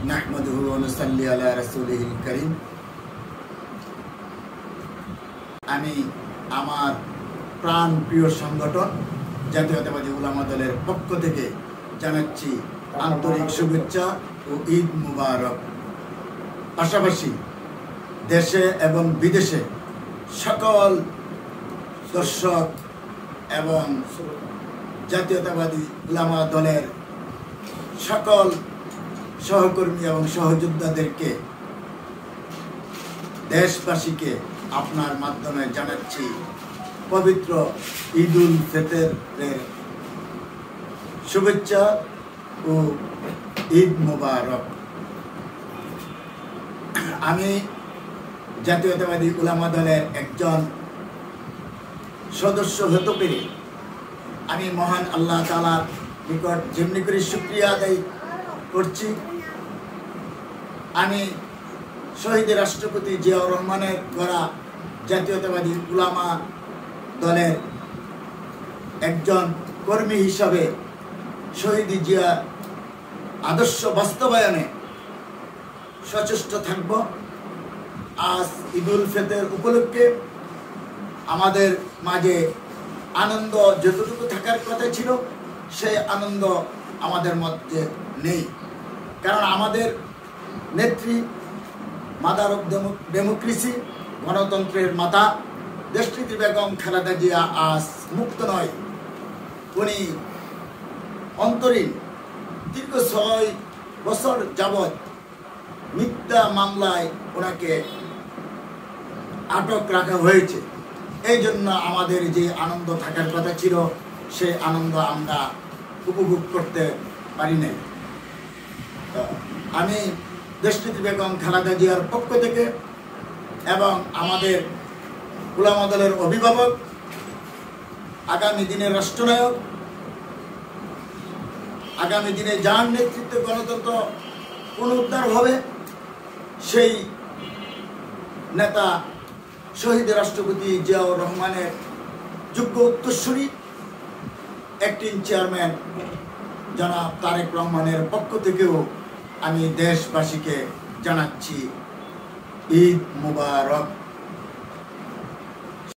নাহমাদুহু ওয়া নুসাল্লি আলা রাসূলিহিল কারীম। আমি আমার প্রাণ প্রিয় সংগঠন জাতীয়তাবাদী উলামা দলের পক্ষ থেকে জানাচ্ছি আন্তরিক শুভেচ্ছা ও ঈদ মুবারক। পাশাপাশি দেশে এবং বিদেশে সকল দর্শক এবং জাতীয়তাবাদী উলামা দলের সকল সহকর্মী এবং সহযোদ্ধাদেরকে, দেশবাসীকে আপনার মাধ্যমে জানাচ্ছি পবিত্র ঈদ উল ফিতরের শুভেচ্ছা ও ঈদ মুবারক। আমি জাতীয়তাবাদী উলামা দলের একজন সদস্য হতে পেরে আমি মহান আল্লাহ তাআলার নিকট যেমনি করে শুকরিয়া আদায় করছি। আমি শহীদ রাষ্ট্রপতি জিয়াউর রহমানের গড়া জাতীয়তাবাদী উলামা দলের একজন কর্মী হিসাবে শহীদ জিয়া আদর্শ বাস্তবায়নে সচেষ্ট থাকব। আজ ঈদ উল ফিতর উপলক্ষে আমাদের মাঝে আনন্দ যতটুকু থাকার কথা ছিল সেই আনন্দ আমাদের মধ্যে নেই, কারণ আমাদের নেত্রী, মাদার অফ ডেমোক্রেসি, গণতন্ত্রের মাতা দেশনেত্রী বেগম খালেদা জিয়া আজ মুক্ত নয়। উনি অন্তরীণ দীর্ঘ 6 বছর যাবৎ মিথ্যা মামলায় ওনাকে আটক রাখা হয়েছে। এই জন্য আমাদের যে আনন্দ থাকার কথা ছিল সেই আনন্দ আমরা উপভোগ করতে পারি নাই। আমি দেশনেত্রী বেগম খালেদা জিয়ার পক্ষ থেকে এবং আমাদের উলামা দলের অভিভাবক, আগামী দিনের রাষ্ট্রনায়ক, আগামী দিনে যার নেতৃত্বে গণতন্ত্র পুনরুদ্ধার হবে সেই নেতা শহীদ রাষ্ট্রপতি জিয়াউর রহমানের যোগ্য উত্তরসূরি অ্যাক্টিং চেয়ারম্যান জনাব তারেক রহমানের পক্ষ থেকেও আমি দেশবাসীকে জানাচ্ছি ঈদ মুবারক।